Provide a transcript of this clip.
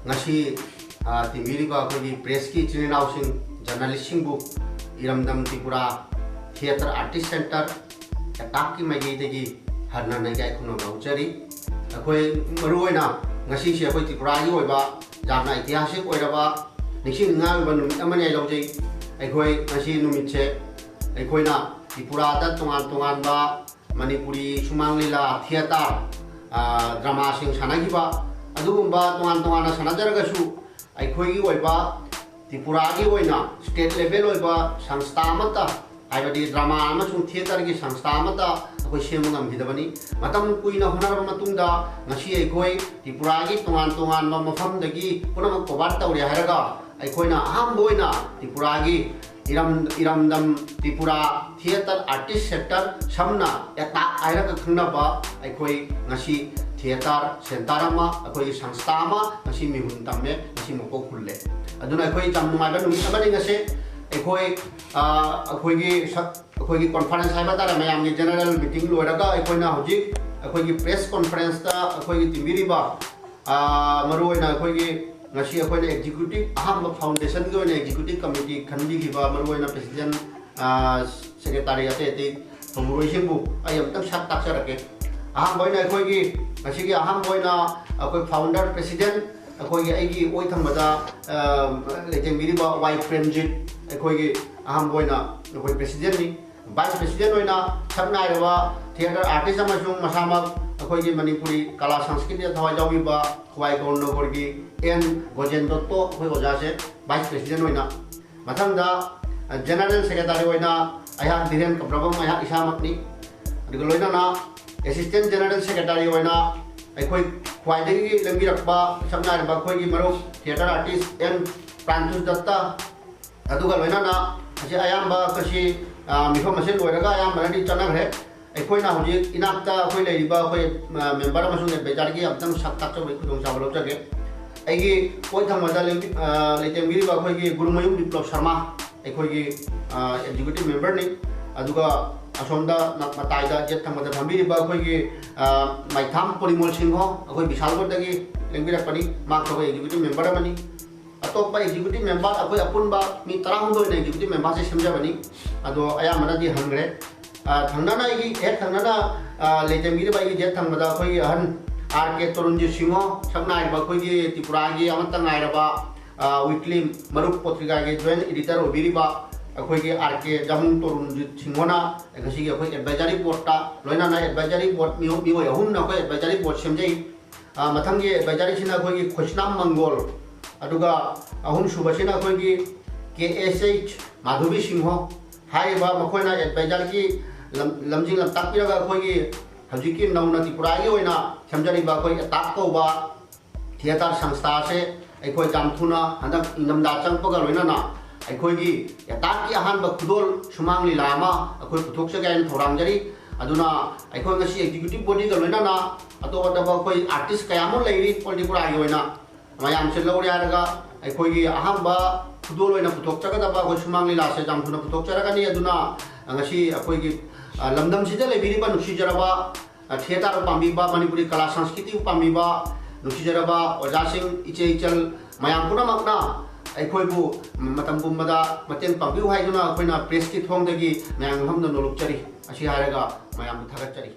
ngasi tingiri ba ko gi press ki chinaw sing journalist sing bu iramdam Tripura theater artist center attack ki magi de gi harna na ga kuno gauchari akoi maruina ngasi se akoi Tripura gi oi ba jamna itisik oi ra ba nising nga ba numit amane lojai akoi ngasi numit che akoi na Tripura da tongan ba Manipuri sumang lila theater drama sing sanagi ba adugumba tongan na sanajaraga su aikoi gi oi ba Tripura gi oi na state level oi ba samstha amata aibadi drama amasung theater gi samstha amata akoi semu ngam hidabani matam kuina honaraba matungda ngasi aikoi Tripura gi tongan ba mafam dagi punam cover tawri haraga aikoi na aham boina Tripura gi iramdam Tripura theater artist sector samna eta airaga khangnaba aikoi ngasi theater center ama akoi samstha ama ngasi mihun tamme ngasi moko khulle aduna akoi jamnu ma ba numi amani ngase akoi gi conference haiba tara mayam gi general meeting loiraga akoi na hojik akoi gi press conference ta akoi gi timiri ba maruina akoi gi ngasi akoi na executive aham foundation gi na executive committee khanbi gi ba maruina president secretary ate te pamuroi singbu ayam tam sat tak sarake aham boina akoi gi ngasi gi aham boina akoi founder president akoi gi ai gi oi thambada leteng biri ba wai friendship akoi gi aham boina akoi president ni vice president oina sabnai ra ba theater artist amasung masama akoi gi Manipuri kala sanskriti thawai jawi ba khwai gondogor gi en gojen dotto akoi oja se vice president oina mathangda general secretary oina aya dhiren kaprabam aya isamakni adiga loina na assistant general secretary oina aikoi khwaidagi lambi rakba sabnai ra ba khoi gi maro theater artist en Prantus Datta aduga loina na ase ayamba kasi mifam ase loiraga ayamba ni chanagre aikoi na hoji inakta akoi leiriba akoi member amasung advisor gi amtang saktak choi khudong sabalo jage aigi koi thangmada leitem biri ba akoi gi Gurumayum Biplab Sharma aikoi gi executive member ni aduga asomda matai da jet thangmada thambiri ba akoi gi Maitham Polimol Singho akoi Bisalgor dagi lengbi rakpani mak akoi executive member amani atop executive member akoi apun ba mi tarang doi na executive member se samjabani ado aya mana di hangre thangna gi ek thangna leitem biri ba gi jet thangmada akoi han RK Torunji Singho samnai ba akoi gi Tripura gi amata ngai ra ba weekly marup potrika gi joint editor obiri ba akoi gi RK Jamung Torunji Singho na ngasi gi akoi advisory board ta loina na advisory board mi oi ahum na akoi advisory board semjai mathang gi advisory sina akoi gi Khosnam Mangol aduga ahum subasina akoi gi KSH Madhubi Singho hai ba makoi na advisory gi lamjing lam takpiraga akoi gi hajiki nauna Tripura gi oina samjari ba akoi attack ko ba theater samstha se aikoi jamthuna handak inamda changpaga loina na aikoi gi attack ki ahan ba khudol sumang lila ma akoi puthok se gain thorangjari aduna aikoi ngasi executive body ga loina na ato da ba akoi artist kayamon leiri Tripura gi oina mayam se lori araga aikoi gi aham ba khudol oina puthok chaga da ba akoi sumang lila se jamthuna puthok charaga ni aduna ngasi akoi gi lamdam sida lebiri ba nusi jaraba theater pambi ba Manipuri kala sanskriti pambi ba nusi jaraba ojasing iche ichal mayam puna makna aikoi bu matam bumada maten pambi haiduna akoina press ki thong dagi mayam hamda nolok chari asi haraga mayam thagat chari